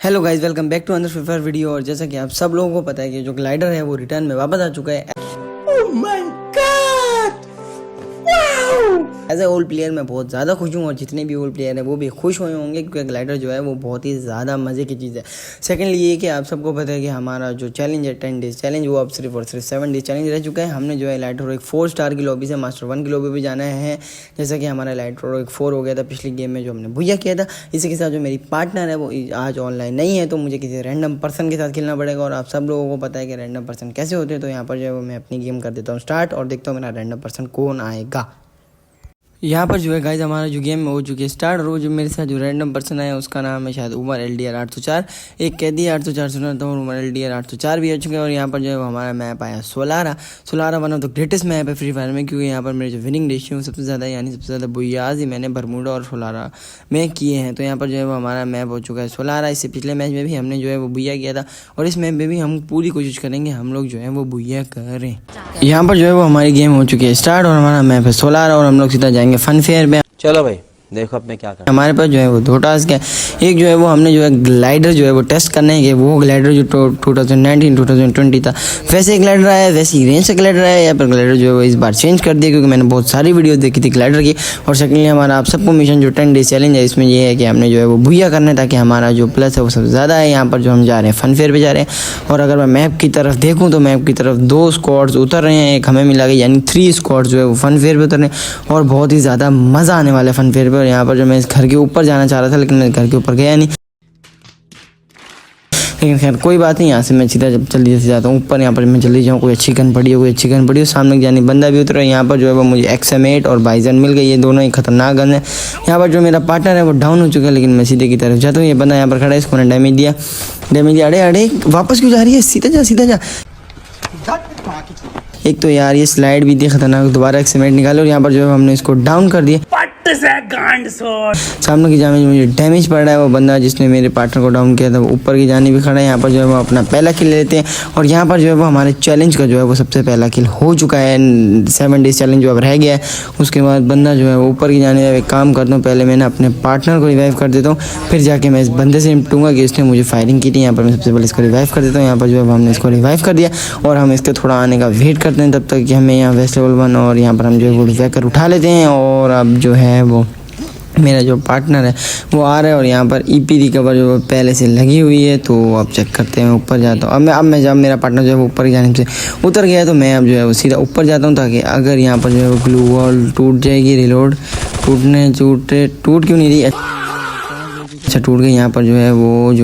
Hello guys, welcome back to another free fire video. और जैसा कि आप सब लोगों को पता है कि जो ग्लाइडर है वो रिटर्न में वापस आ चुका है। Oh my god, as a old player मैं बहुत ज़्यादा खुश हूँ और जितने भी ओल्ड प्लेयर हैं वो भी खुश हुए होंगे क्योंकि ग्लाइडर जो है वो बहुत ही ज़्यादा मज़े की चीज़ है। सेकंडली ये कि आप सबको पता है कि हमारा जो चैलेंज है 10 डेज चैलेंज वो अब सिर्फ और सिर्फ 7 डेज चैलेंज रह चुका है। हमने जो है लाइटर एक 4 स्टार की लॉबी से मास्टर 1 की लॉबी भी जाना है। जैसा कि हमारा लाइटर एक 4 हो गया था पिछली गेम में जो हमने भुइया किया था। इसी के साथ जो मेरी पार्टनर है वो आज ऑनलाइन नहीं है तो मुझे किसी रैंडम पर्सन के साथ खेलना पड़ेगा। और आप सब लोगों को पता है कि रैंडम पर्सन कैसे होते हैं। तो यहाँ पर जो है वो मैं अपनी गेम कर देता हूँ स्टार्ट और देखता हूँ मेरा रैंडम पर्सन कौन आएगा। यहाँ पर जो है गाइज हमारा जो गेम हो चुकी है स्टार्ट। और वो जो मेरे साथ जो रैंडम पर्सन है उसका नाम है शायद उमर LDR 804। एक कैदी 804 सुना था और उमर LDR 804 भी आ चुके हैं। और यहाँ पर जो है वो हमारा मैप आया Solara one of the greatest map है फ्री फायर में क्योंकि यहाँ पर मेरे जो विनिंग रेशियो सबसे ज़्यादा यानी सबसे ज़्यादा बुयाज ही मैंने बरमूडा और सोलारा में किए हैं। तो यहाँ पर जो है वो हमारा मैप हो चुका है सोलारा। इससे पिछले मैच में भी हमने जो है वो बुया किया था और इस मैप में भी हम पूरी कोशिश करेंगे हम लोग जो है वो बुया करें। यहाँ पर जो है वो हमारी गेम हो चुकी है स्टार्ट और हमारा मैप है सोलारा और हम लोग सीधा जाएंगे फन फेयर में। चलो भाई देखो अब मैं क्या कर। हमारे पास जो है वो 2 टास्क है। एक जो है वो हमने जो है ग्लाइडर जो है वो टेस्ट करना है कि वो ग्लाइडर जो 2019-2020 था वैसे ग्लाइडर आया वैसे ही रेंज से ग्लाइडर आया या फिर ग्लाइडर जो है वो इस बार चेंज कर दिया क्योंकि मैंने बहुत सारी वीडियो देखी थी ग्लाइडर की। और सेकेंडली हमारा आप सबको मिशन जो 10 डेज चैलेंज है इसमें ये है कि हमने जो है वो भुइया करना है ताकि हमारा जो प्लस है वो सबसे ज़्यादा है। यहाँ पर जो हम जा रहे हैं फन फेयर पे जा रहे हैं। और अगर मैं मैप की तरफ देखूँ तो मैप की तरफ 2 स्क्वाड्स उतर रहे हैं, एक हमें मिला गया यानी 3 स्क्वाड्स जो है वो फन फेयर पे उतर रहे हैं और बहुत ही ज़्यादा मज़ा आने वाला है फन फेयर पे। और यहाँ पर जो मैं इस घर के ऊपर जाना चाह रहा था लेकिन मैं घर के ऊपर गया नहीं। लेकिन खैर कोई बात नहीं, यहाँ से मैं सीधा जब जल्दी से जाता हूँ ऊपर। यहाँ पर मैं जल्दी जाऊँ कोई अच्छी गन पड़ी हो सामने जानी बंदा भी उतरा। यहाँ पर जो है वो मुझे XM8 और बाइजन मिल गई, ये दोनों ही खतरनाक गन है। यहाँ पर जो मेरा पार्टनर है वो डाउन हो चुका है लेकिन मैं सीधे की तरफ जाता हूँ। ये बंदा यहाँ पर खड़ा है, इसको मैंने डैमेज दिया। अरे वापस क्यों जा रही है, सीधा जा। एक तो यार ये स्लाइड भी थी खतरनाक, दोबारा XM8 निकालो और यहाँ पर जो है हमने इसको डाउन कर दिया। सामने की जाने में मुझे डैमेज पड़ रहा है। वो बंदा जिसने मेरे पार्टनर को डाउन किया था वो ऊपर की जाने भी खड़ा है। यहाँ पर जो है वो अपना पहला किल लेते हैं और यहाँ पर जो है वो हमारे चैलेंज का जो है वो सबसे पहला किल हो चुका है। 7 डेज चैलेंज जो अब रह गया है उसके बाद बंदा जो है वो ऊपर की जाने एक काम करता हूँ, पहले मैंने अपने पार्टनर को रिवाइव कर देता हूँ फिर जाके मैं इस बंदे से निपटूंगा कि इसने मुझे फायरिंग की थी। यहाँ पर मैं सबसे पहले इसको रिवाइव कर देता हूँ। यहाँ पर जो है हमने इसको रिवाइव कर दिया और हम इसके थोड़ा आने का वेट करते हैं तब तक कि हमें यहाँ वेस्ट लेवल 1 और यहाँ पर हम जो है वो रिवाइव उठा लेते हैं। और अब जो है वो मेरा जो पार्टनर है वो आ रहा है और यहाँ पर EP रिकवर जो पहले से लगी हुई है। तो अब चेक करते हैं, मैं ऊपर जाता हूँ। अब मैं जब मेरा पार्टनर जो है वो ऊपर की जाने से उतर गया तो मैं अब जो है वो सीधा ऊपर जाता हूँ ताकि अगर यहाँ पर जो है वो ग्लू वॉल टूट जाएगी, रिलोड टूट क्यों नहीं रही, अच्छा टूट गई। यहाँ पर जो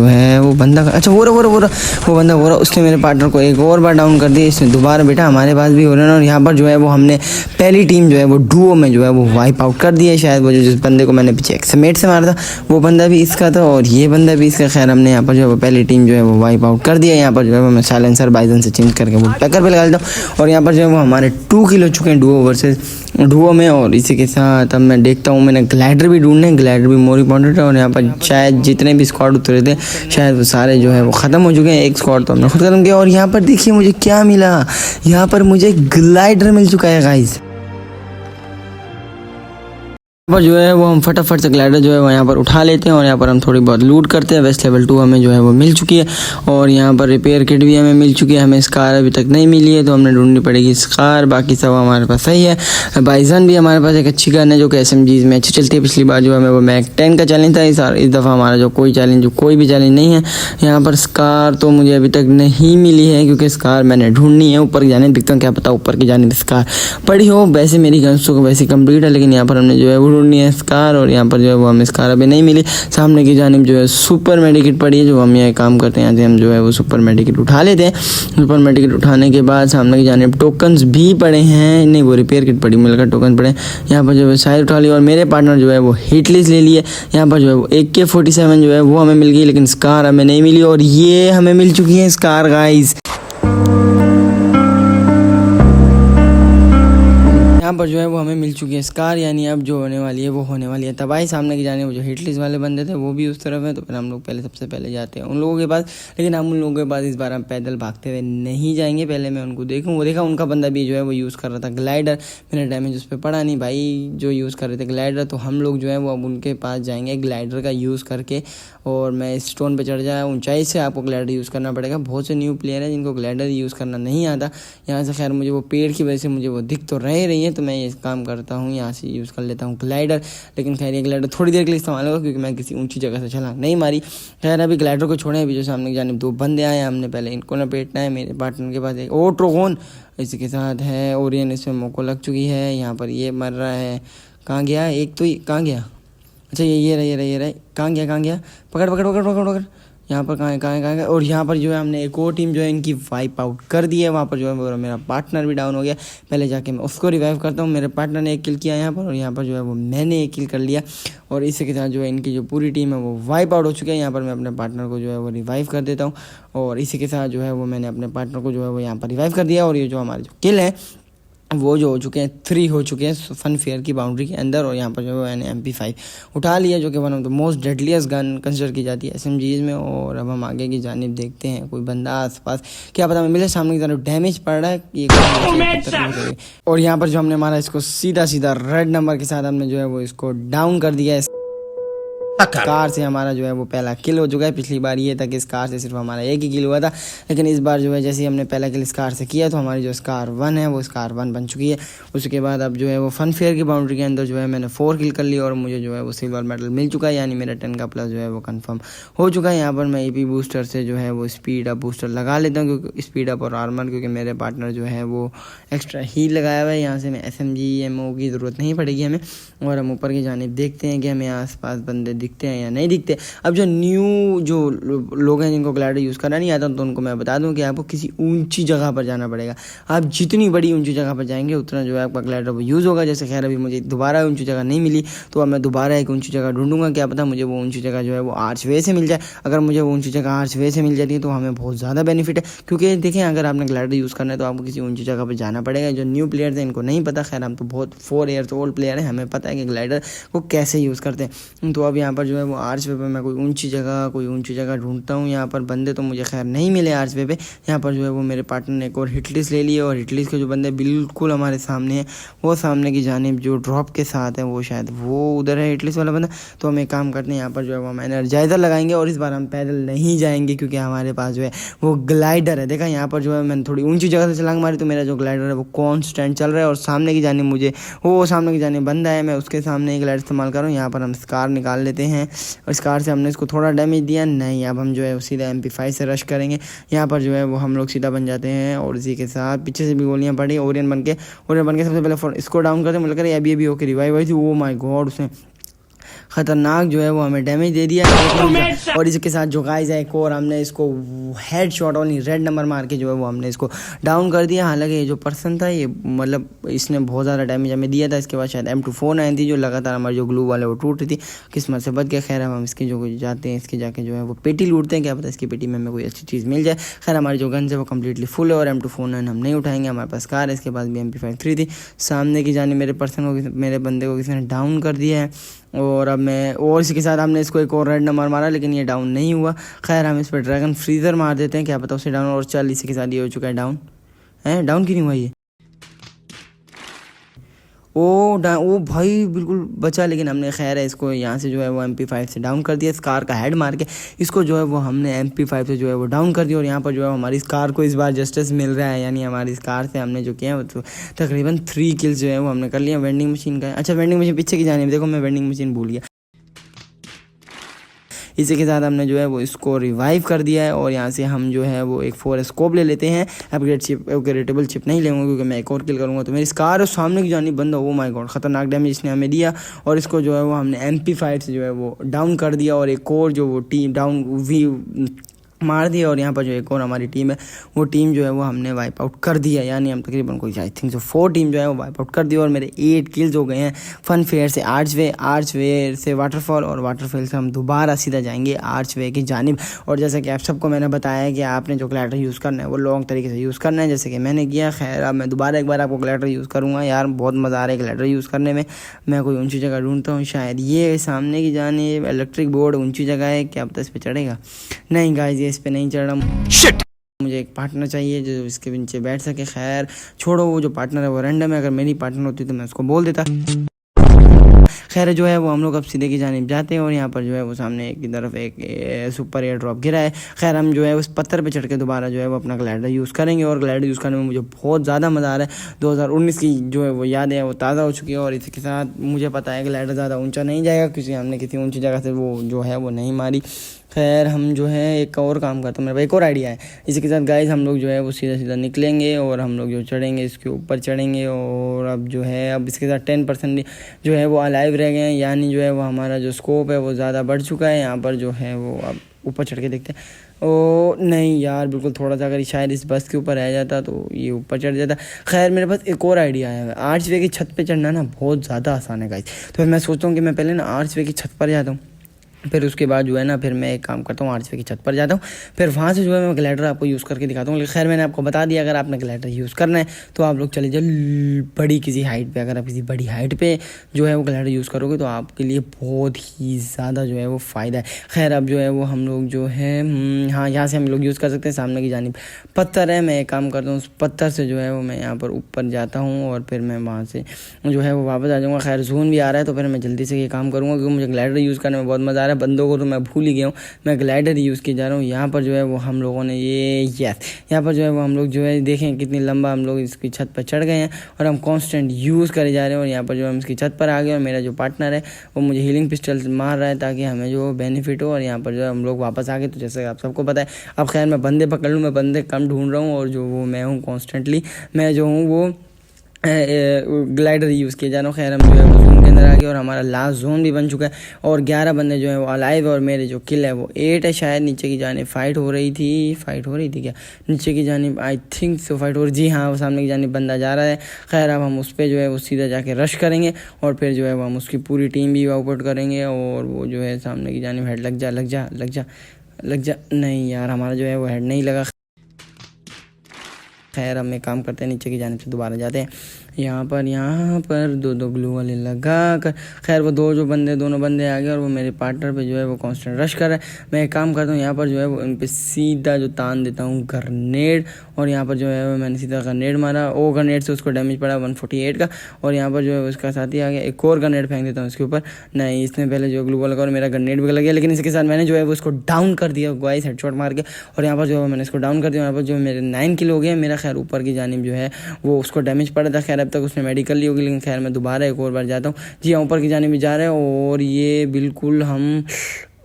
है वो बंदा, अच्छा वो बंदा उसने मेरे पार्टनर को एक और बार डाउन कर दिया। इसने दोबारा बेटा हमारे पास भी हो रहा है। और यहाँ पर जो है वो हमने पहली टीम जो है वो डुओ में जो है वो वाइप आउट कर दिया है। शायद वो जो जिस बंदे को मैंने पीछे XM8 से मारा था वो बंदा भी इसका था और ये बंदा भी इसका। खैर हमने यहाँ पर जो है वो पहली टीम जो है वो वाइप आउट कर दिया। यहाँ पर जो है वो मैं साइलेंसर बाइजन से चेंज करके वो पैकर पे लगा देता हूँ। और यहाँ पर जो है वो हमारे 2 किल हो चुके हैं डुओ वर्सेस डुओ में। और इसी के साथ अब मैं देखता हूँ, मैंने ग्लाइडर भी ढूंढने, ग्लाइडर भी मोर इम्पॉर्टेंट है। और यहाँ पर शायद जितने भी स्क्वाड उतरे थे शायद वो सारे जो है वो ख़त्म हो चुके हैं। एक स्क्वाड तो हमने खुद खत्म किया। और यहाँ पर देखिए मुझे क्या मिला, यहाँ पर मुझे ग्लाइडर मिल चुका है गाइस। पर जो है वो हम फटाफट से ग्लाइडर जो है वो यहाँ पर उठा लेते हैं और यहाँ पर हम थोड़ी बहुत लूट करते हैं। वेस्ट लेवल 2 हमें जो है वो मिल चुकी है और यहाँ पर रिपेयर किट भी हमें मिल चुकी है। हमें स्कार अभी तक नहीं मिली है तो हमने ढूंढनी पड़ेगी स्कार, बाकी सब हमारे पास सही है। बाइजन भी हमारे पास एक अच्छी गन है जो कि SMGs में अच्छी चलती है। पिछली बार जो हमें वो मैक 10 का चैलेंज था, इस दफ़ा हमारा जो कोई भी चैलेंज नहीं है। यहाँ पर स्कार तो मुझे अभी तक नहीं मिली है क्योंकि स्कार मैंने ढूंढनी है। ऊपर की जाने दिखता हूँ, क्या पता ऊपर की जाने स्कार पड़ी हो। वैसे मेरी गन्स तो वैसे कंप्लीट है लेकिन यहाँ पर हमने जो है वो ढूंढनी है स्कार और यहाँ पर जो है वो हमें स्कार अभी नहीं मिली। सामने की जानिब जो है सुपर मेडिकेट पड़ी है जो हम यहाँ काम करते हैं, यहाँ से हम जो है वो सुपर मेडिकेट उठा लेते हैं। सुपर मेडिकेट उठाने के बाद सामने की जानिब टोकन्स भी पड़े हैं, नहीं वो रिपेयर किट पड़ी मिलकर टोकन पड़े। यहाँ पर जो है शायद उठा लिया और मेरे पार्टनर जो है वो हिटलिस ले लिए। यहाँ पर जो है वो AK-47 जो है वो हमें मिल गई लेकिन स्कार हमें नहीं मिली और ये हमें मिल चुकी है स्कार गाइस। यहाँ पर जो है वो हमें मिल चुकी है स्कार, यानी अब जो होने वाली है वो होने वाली है तबाही। सामने की जाने वो जो हिट लिस्ट वाले बंदे थे वो भी उस तरफ है, तो फिर हम लोग पहले सबसे पहले जाते हैं उन लोगों के पास। लेकिन हम उन लोगों के पास इस बार हम पैदल भागते हुए नहीं जाएंगे, पहले मैं उनको देखूँ। वो देखा उनका बंदा भी जो है वो यूज़ कर रहा था ग्लाइडर, मेरा डैमेज उस पर पड़ा नहीं भाई, जो यूज़ कर रहे थे ग्लाइडर। तो हम लोग जो है वो अब उनके पास जाएंगे ग्लाइडर का यूज़ करके, और मैं इस स्टोन पे चढ़ जाए ऊंचाई से आपको ग्लाइडर यूज़ करना पड़ेगा। बहुत से न्यू प्लेयर हैं जिनको ग्लाइडर यूज़ करना नहीं आता। यहाँ से खैर मुझे वो पेड़ की वजह से मुझे वो दिख तो रही है, तो मैं ये काम करता हूँ, यहाँ से यूज़ कर लेता हूँ ग्लाइडर। लेकिन खैर ये ग्लाइडर थोड़ी देर के लिए इस्तेमाल होगा क्योंकि मैं किसी ऊंची जगह से छलांग नहीं मारी। खैर अभी ग्लाइडर को छोड़े, अभी जो सामने की जानिब दो बंदे आए, हमने पहले इनको लपेटना है। मेरे पार्टनर के पास एक और ट्रोगोन इसके साथ है, ओरियन इसमें मोको लग चुकी है। यहाँ पर ये मर रहा है, कहाँ गया एक तो, कहाँ गया, अच्छा ये रहा, कहाँ गया, पकड़। यहाँ पर कहाँ है। और यहाँ पर जो है हमने एक और टीम जो है इनकी वाइप आउट कर दी है। वहाँ पर जो है वो मेरा पार्टनर भी डाउन हो गया। पहले जाके मैं उसको रिवाइव करता हूँ। मेरे पार्टनर ने एक किल किया यहाँ पर, और यहाँ पर जो है वो मैंने एक किल कर लिया। और इसी के साथ जो है इनकी जो पूरी टीम है वो वाइप आउट हो चुकी है। यहाँ पर मैं अपने पार्टनर को जो है वो रिवाइव कर देता हूँ, और इसी के साथ जो है वो मैंने अपने पार्टनर को जो है वो यहाँ पर रिवाइव कर दिया। और ये जो हमारे जो किल है वो जो हो चुके हैं 3 हो चुके हैं फन फेयर की बाउंड्री के अंदर। और यहाँ पर जो है मैंने MP5 उठा लिया, जो कि one of the most deadliest gun consider की जाती है SMGs में। और अब हम आगे की जानिब देखते हैं, कोई बंदा आसपास, क्या पता हमें मिले। सामने की तरफ डैमेज पड़ रहा है ये, और यहाँ पर जो हमने मारा इसको सीधा रेड नंबर के साथ हमने जो है वो इसको डाउन कर दिया है। कार से हमारा जो है वो पहला किल हो चुका है। पिछली बार ये था कि इस कार से सिर्फ हमारा एक ही किल हुआ था, लेकिन इस बार जो है जैसे ही हमने पहला किल इस कार से किया तो हमारी जो स्कार 1 है वो स्कार 1 बन चुकी है। उसके बाद अब जो है वो फन फेयर की बाउंड्री के अंदर जो है मैंने 4 किल कर लिया, और मुझे जो है वो सिल्वर मेडल मिल चुका है, यानी मेरा 10 का प्लस जो है वो कन्फर्म हो चुका है। यहाँ पर मैं AP बूस्टर से जो है वो स्पीड अप बूस्टर लगा लेता हूँ, क्योंकि स्पीड अप और आर्मर, क्योंकि मेरे पार्टनर जो है वो एक्स्ट्रा हील लगाया हुआ है। यहाँ से मैं SMG MO की ज़रूरत नहीं पड़ेगी हमें। और हम ऊपर की जानिब देखते हैं कि हमें आसपास बंदे दिखते हैं या नहीं दिखते। अब जो न्यू जो लोग हैं जिनको ग्लाइडर यूज़ करना नहीं आता, तो उनको मैं बता दूं कि आपको किसी ऊंची जगह पर जाना पड़ेगा। आप जितनी बड़ी ऊंची जगह पर जाएंगे उतना जो है आपका ग्लाइडर वो यूज़ होगा। जैसे खैर अभी मुझे दोबारा ऊंची जगह नहीं मिली, तो अब मैं दोबारा एक ऊंची जगह ढूंढूंगा। क्या पता मुझे वो ऊंची जगह जो है वो आर्चवे से मिल जाए। अगर मुझे वो ऊंची जगह आर्चवे से मिल जाती है तो हमें बहुत ज़्यादा बेनिफिट है, क्योंकि देखें अगर आपने ग्लाइडर यूज़ करना है तो आपको किसी ऊंची जगह पर जाना पड़ेगा। जो न्यू प्लेयर्स हैं इनको नहीं पता, खैर हम तो बहुत 4 ईयर्स ओल्ड प्लेयर हैं, हमें पता है कि ग्लाइडर को कैसे यूज़ करते हैं। तो अब यहाँ पर जो है वो आर्चवे पर मैं कोई ऊंची जगह ढूंढता हूँ। यहाँ पर बंदे तो मुझे खैर नहीं मिले आर्चवे पे। यहाँ पर जो है वो मेरे पार्टनर ने एक और हिट लिस्ट ले लिया, और हिट लिस्ट के जो बंदे बिल्कुल हमारे सामने हैं, वो सामने की जानिब जो ड्रॉप के साथ है वो शायद वो उधर है हिट लिस्ट वाला बंदा। तो हम एक काम करते हैं, यहाँ पर जो है वो हम एनर्जाइजर लगाएंगे, और इस बार हम पैदल नहीं जाएंगे क्योंकि हमारे पास जो है वो ग्लाइडर है। देखा यहाँ पर जो है मैंने थोड़ी ऊंची जगह से छलांग मारी, तो मेरा जो ग्लाइडर है वो कॉन्स्टेंट चल रहा है, और सामने की जानिब मुझे वो सामने की जानिब बंदा है, मैं उसके सामने एक ग्लाइडर इस्तेमाल कर रहा हूँ। यहाँ पर हम स्कार निकाल लेते हैं, और स्कार से हमने इसको थोड़ा डैमेज दिया नहीं। अब हम जो है सीधा MP5 से रश करेंगे। यहाँ पर जो है वो हम लोग सीधा बन जाते हैं, और इसी के साथ पीछे से भी गोलियां पड़ी। ओरियन बन के सबसे पहले इसको डाउन करते हैं। मुझे लग रहा है अभी होकर रिवाइव हुई थी। ओ माय गॉड, उसने खतरनाक जो है वो हमें डैमेज दे दिया। और इसके साथ जो गाइस है एक और हमने इसको head shot only red number मार के जो है वो हमने इसको डाउन कर दिया। हालांकि ये जो पर्सन था ये मतलब इसने बहुत ज़्यादा डैमेज हमें दिया था। इसके बाद शायद M249 थी जो लगातार हमारी जो ग्लू वाले वो टूट रही थी, किस्मत से बच गया। खैर हम इसकी जो जाते हैं, इसके जाके जो है वो पेटी लूटते हैं, क्या पता इसकी पेटी में हमें कोई अच्छी चीज़ मिल जाए। खैर हमारी जो गन है वो कम्प्लीटली फुल है, और M249 हम नहीं उठाएंगे, हमारे पास कार है। इसके बाद भी MP53 थी। सामने की जाने मेरे बंदे को किसी ने डाउन कर दिया है, और अब मैं और इसी के साथ हमने इसको एक और रेड नंबर मारा, लेकिन ये डाउन नहीं हुआ। खैर हम इस पर ड्रैगन फ्रीजर मार देते हैं, क्या पता उसे डाउन। और चल इसी के साथ ये हो चुका है डाउन। डाउन क्यों नहीं हुआ ये? ओ भाई बिल्कुल बचा, लेकिन हमने खैर है इसको यहाँ से जो है वो MP5 से डाउन कर दिया। स्कार का हेड मार के इसको जो है वो हमने MP5 से जो है वो डाउन कर दिया। और यहाँ पर जो है हमारी स्कार को इस बार जस्टिस मिल रहा है, यानी हमारी स्कार से हमने जो किया है वो तकरीबन 3 किल्स जो है वो हमने कर लिया। वेंडिंग मशीन का, अच्छा वेंडिंग मशीन पीछे की जाने, देखो मैं वेंडिंग मशीन भूल गया। इसी के साथ हमने जो है वो इसको रिवाइव कर दिया है, और यहाँ से हम जो है वो एक 4 स्कोप ले लेते हैं। अपग्रेडेबल चिप नहीं लेंगे क्योंकि मैं एक और किल करूँगा। तो मेरी स्कार सामने की जानी बंदा, ओ माय गॉड खतरनाक डैमेज इसने हमें दिया, और इसको जो है वो हमने MP5 से जो है वो डाउन कर दिया। और एक और जो वो टीम डाउन मार दिया। और यहाँ पर जो एक और हमारी टीम है, वो टीम जो है वो हमने वाइप आउट कर दिया, यानी हम तकरीबन कोई आई थिंक जो 4 टीम जो है वो वाइप आउट कर दी। और मेरे 8 किल्स हो गए हैं फन फेयर से आर्च वे से वाटरफॉल, और वाटरफॉल से हम दोबारा सीधा जाएंगे आर्च वे की जानिब। और जैसे कि आप सबको मैंने बताया कि आपने जो ग्लाइडर यूज़ करना है वो लॉन्ग तरीके से यूज़ करना है, जैसे कि मैंने किया। खैर अब मैं दोबारा एक बार आपको ग्लाइडर यूज़ करूँगा। यार बहुत मज़ा आ रहा है ग्लाइडर यूज़ करने में। मैं कोई ऊंची जगह ढूंढता हूँ, शायद ये सामने की जानिब इलेक्ट्रिक बोर्ड ऊंची जगह है, क्या पता इस पर चढ़ेगा। नहीं गाइस, ये इस पर नहीं चढ़ रहा। शिट, मुझे एक पार्टनर चाहिए जो इसके नीचे बैठ सके। खैर छोड़ो, वो जो पार्टनर है वो रैंडम है, अगर मेरी पार्टनर होती तो मैं उसको बोल देता। खैर जो है वो हम लोग अब सीधे की जानिब जाते हैं, और यहाँ पर जो है वो सामने एक की तरफ एक सुपर एयर ड्रॉप गिरा है। खैर हम जो है उस पत्थर पे चढ़ के दोबारा जो है वो अपना ग्लाइडर यूज़ करेंगे, और ग्लाइडर यूज़ करने में मुझे बहुत ज़्यादा मज़ा आ रहा है। 2019 की जो है वो यादें हैं वो ताज़ा हो चुकी है। और इसी के साथ मुझे पता है ग्लाइडर ज़्यादा ऊंचा नहीं जाएगा, क्योंकि हमने किसी ऊंची जगह से वो जो है वो नहीं मारी। खैर हम जो है एक और काम करते हैं, मेरे पास एक और आइडिया है। इसी के साथ गाइस हम लोग जो है वो सीधा सीधा निकलेंगे, और हम लोग जो चढ़ेंगे इसके ऊपर चढ़ेंगे। और अब जो है अब इसके साथ 10% जो है वो अलाइव रह गए हैं, यानी जो है वो हमारा जो स्कोप है वो ज़्यादा बढ़ चुका है। यहाँ पर जो है वो अब ऊपर चढ़ के देखते हैं। ओ नहीं यार, बिल्कुल थोड़ा सा अगर शायद इस बस के ऊपर रह जाता तो ये ऊपर चढ़ जाता। खैर मेरे पास एक और आइडिया है। आर्च वे की छत पे चढ़ना ना बहुत ज़्यादा आसान है गाइस। तो फिर मैं सोचता हूँ कि मैं पहले ना आर्च वे की छत पर जाता हूँ, फिर उसके बाद जो है ना फिर मैं एक काम करता हूँ, आर्च वे की छत पर जाता हूँ, फिर वहाँ से जो है मैं ग्लाइडर आपको यूज़ करके दिखाता हूँ। लेकिन खैर मैंने आपको बता दिया, अगर आपने ग्लाइडर यूज़ करना है तो आप लोग चले जाओ बड़ी किसी हाइट पे। अगर आप किसी बड़ी हाइट पे जो है वो ग्लाइडर यूज़ करोगे तो आपके लिए बहुत ही ज़्यादा जो है वो फ़ायदा है। खैर अब जो है वो हम लोग जो है हाँ यहाँ से हम लोग यूज़ कर सकते हैं। सामने की जानिब पत्थर है, मैं एक काम करता हूँ उस पत्थर से जो है वो मैं यहाँ पर ऊपर जाता हूँ, और फिर मैं वहाँ से जो है वो वापस आ जाऊँगा। खैर जोन भी आ रहा है तो फिर मैं जल्दी से ये काम करूँगा, क्योंकि मुझे ग्लाइडर यूज़ करने में बहुत मज़ा आ रहा है। बंदों को तो मैं भूल ही गया हूँ, मैं ग्लाइडर यूज़ किए जा रहा हूँ। यहाँ पर जो है वो हम लोगों ने यहाँ पर जो है वो हम लोग जो है देखें कितनी लंबा हम लोग इसकी छत पर चढ़ गए हैं, और हम कांस्टेंट यूज़ करे जा रहे हैं। और यहाँ पर जो हम इसकी छत पर आ गए, और मेरा जो पार्टनर है वो मुझे हीलिंग पिस्टल मार रहा है ताकि हमें जो बेनिफिट हो। और यहाँ पर जो है हम लोग वापस आ गए। तो जैसे आप सबको पता है, अब खैर मैं बंदे पकड़ लूँ, मैं बंदे कम ढूंढ रहा हूँ, और जो वो मैं हूँ कॉन्स्टेंटली मैं जो हूँ वो ग्लाइडर यूज़ किया जा रहा हूँ। खैर हम जो है वो जोन के अंदर आ गए, और हमारा लास्ट जोन भी बन चुका है, और 11 बंदे जो है वो अलाइव है, और मेरे जो किल है वो 8 है। शायद नीचे की जानिब फाइट हो रही थी क्या नीचे की जानिब, आई थिंक सो फाइट हो रही, जी हाँ, वो सामने की जानिब बंदा जा रहा है। खैर अब हम उस पर जो है वो सीधा जाके रश करेंगे, और फिर जो है वो हम उसकी पूरी टीम भी वाइप आउट करेंगे। और वो जो है सामने की जानिब हेड लग जा नहीं यार, हमारा जो है वो हेड नहीं लगा। खैर हम एक काम करते हैं, नीचे की जानिब से दोबारा जाते हैं। यहाँ पर दो ग्लू वाले लगा कर खैर वो दोनों बंदे आ गए, और वो मेरे पार्टनर पे जो है वो कांस्टेंट रश कर रहा है। मैं एक काम करता हूँ, यहाँ पर जो है वो इन पे सीधा जो तान देता हूँ ग्रेनेड, और यहाँ पर जो है मैंने सीधा ग्रेनेड मारा। वो ग्रेनेड से उसको डैमेज पड़ा 148 का, और यहाँ पर जो है उसका साथी आ गया। एक और ग्रेनेड फेंक देता हूँ इसके ऊपर, नहीं इसने पहले जो ग्लू वाला लगा और मेरा ग्रेनेड भी लग गया, लेकिन इसके साथ मैंने जो है वो उसको डाउन कर दिया गाइस, हेडशॉट मार के। और यहाँ पर जो है मैंने इसको डाउन कर दिया। यहाँ पर जो मेरे 9 किल हो गए मेरा। खैर ऊपर की जानिब जो है वो उसको डैमेज पड़ा था, खैर अब तक उसने मेडिकल ली होगी, लेकिन खैर मैं दोबारा एक और बार जाता हूँ। जी हाँ, ऊपर की जानिब भी जा रहे हैं, और ये बिल्कुल हम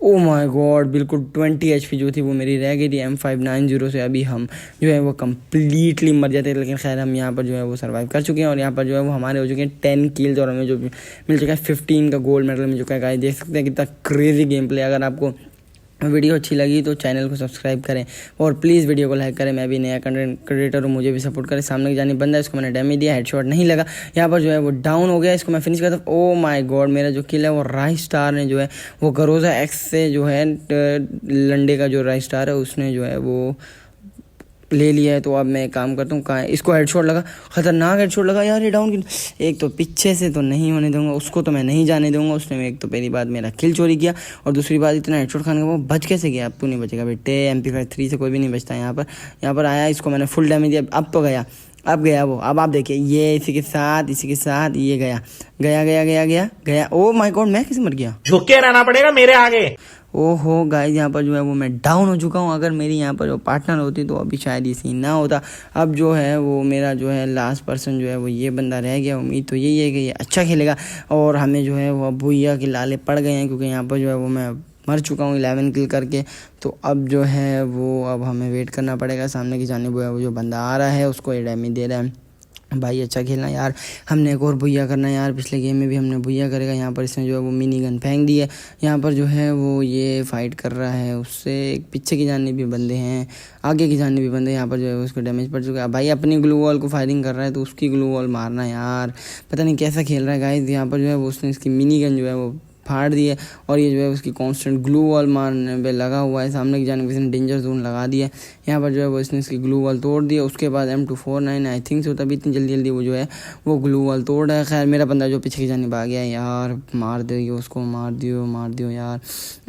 ओ माय गॉड बिल्कुल 20 HP जो थी वो मेरी रह गई थी M590 से। अभी हम जो है वो कम्प्लीटली मर जाते हैं, लेकिन खैर हम यहाँ पर जो है वो सर्वाइव कर चुके हैं, और यहाँ पर जो है वो हमारे हो चुके हैं 10 किल्स, और हमें जो मिल चुका है 15 का गोल्ड मेडल मिल चुका है। गाइस देख सकते हैं कितना क्रेजी गेम प्ले। अगर आपको वीडियो अच्छी लगी तो चैनल को सब्सक्राइब करें, और प्लीज़ वीडियो को लाइक करें। मैं भी नया कंटेंट क्रिएटर हूँ, मुझे भी सपोर्ट करें। सामने की जानिब बंदा है, इसको मैंने डैमेज दिया, हेडशॉट नहीं लगा। यहाँ पर जो है वो डाउन हो गया, इसको मैं फिनिश करता हूँ। ओ माय गॉड, मेरा जो किल है वो राइस स्टार ने जो है वो गरोजा एक्स से जो है लंडे का जो राइस स्टार है उसने जो है वो ले लिया है। तो अब मैं काम करता हूँ, कहाँ है, इसको हेडशॉट लगा, खतरनाक हेडशॉट लगा यार। ये डाउन की एक तो पीछे से तो नहीं होने दूंगा, उसको तो मैं नहीं जाने दूंगा। उसने एक तो पहली बात मेरा किल चोरी किया, और दूसरी बात इतना हेडशॉट खाने का वो बच कैसे गया। अब तू नहीं बचेगा बेटे, MP53 से कोई भी नहीं बचता। यहाँ पर आया, इसको मैंने फुल डैमेज दिया, अब तो गया, अब गया वो। अब आप देखिए, ये इसी के साथ ये गया। ओ माय गॉड, मैं कैसे मर गया? झुक के रहना पड़ेगा मेरे आगे। ओहो गाइस, यहाँ पर जो है वो मैं डाउन हो चुका हूँ। अगर मेरी यहाँ पर जो पार्टनर होती तो अभी शायद ये सीन ना होता। अब जो है वो मेरा जो है लास्ट पर्सन जो है वो ये बंदा रह गया। उम्मीद तो यही है कि ये अच्छा खेलेगा, और हमें जो है वो भूया के लाले पड़ गए हैं, क्योंकि यहाँ पर जो है वो मैं मर चुका हूँ 11 किल करके। तो अब जो है वो अब हमें वेट करना पड़ेगा। सामने की जानिब वो जो बंदा आ रहा है उसको ये डैमेज दे रहा है, भाई अच्छा खेलना यार, हमने एक और भुइया करना यार, पिछले गेम में भी हमने भुइया करेगा। यहाँ पर इसने जो है वो मिनी गन फेंक दी है। यहाँ पर जो है वो ये फाइट कर रहा है उससे, पीछे की जाने भी बंदे हैं, आगे की जाने भी बंदे। यहाँ पर जो है उसको डैमेज पड़ चुका है। भाई अपनी ग्लू वॉल को फायरिंग कर रहा है तो उसकी ग्लू वॉल मारना यार, पता नहीं कैसा खेल रहा है गाइस। यहाँ पर जो है वो उसने इसकी मिनी गन जो है वो फाड़ दी है और ये जो है उसकी कांस्टेंट ग्लू वॉल मारने पे लगा हुआ है। सामने की जाने किसी ने डेंजर जोन लगा दिया। यहाँ पर जो है वो इसने इसकी ग्लू वॉल तोड़ दी है। उसके बाद M249 आई थिंक से होता भी, इतनी जल्दी वो जो है वो ग्लू वॉल तोड़ है। खैर मेरा बंदा जो पीछे की जाने भाग गया है यार, मार दियो उसको, मार दियो यार।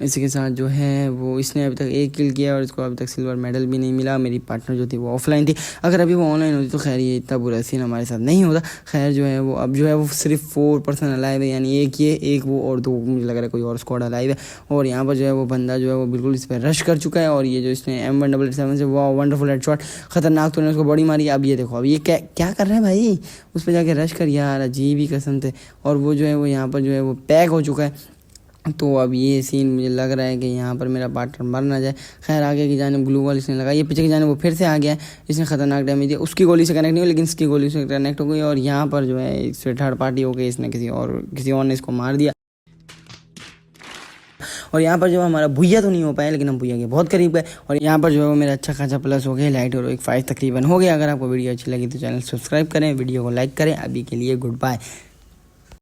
इसी के साथ जो है वो इसने अभी तक 1 किल किया और इसको अभी तक सिल्वर मेडल भी नहीं मिला। मेरी पार्टनर जो थी वो ऑफलाइन थी, अगर अभी वो ऑनलाइन होती तो खैर ये इतना बुरा सीन हमारे साथ नहीं होता। खैर जो है वो अब जो है वो सिर्फ 4 पर्सन अलाइव है, यानी एक ये, एक वो और 2 मुझे लग रहा है कोई और स्क्वाड अलाइव है। और यहाँ पर जो है वो बंदा जो है वो बिल्कुल इस पर रश कर चुका है और ये जो इसने M177 से वो वंडरफुल हेडशॉट, खतरनाक तो ने उसको बॉडी मारी। अब ये देखो, अब ये क्या कर रहा है भाई, उस पर जाके रश कर यार, अजीब ही कसम से। और वो जो है वो यहाँ पर जो है वो पैक हो चुका है। तो अब ये सीन मुझे लग रहा है कि यहाँ पर मेरा पार्टनर मर ना जाए। खैर आगे की जाने ग्लू वॉल इसने लगाई, ये पीछे की जाने वो फिर से आ गया है, इसने खतरनाक डैमेज दिया। उसकी गोली से कनेक्ट नहीं हुई लेकिन इसकी गोली से कनेक्ट हो गई और यहाँ पर जो है इससे थर्ड पार्टी हो गई, इसने किसी और ने इसको मार दिया। और यहाँ पर जो हमारा भुइया तो नहीं हो पाया लेकिन हम भुइया के बहुत करीब गए। और यहाँ पर जो है वो मेरा अच्छा खासा प्लस हो गया, लाइट और 1.5 तकरीबन हो गया। अगर आपको वीडियो अच्छी लगी तो चैनल सब्सक्राइब करें, वीडियो को लाइक करें। अभी के लिए गुड बाय।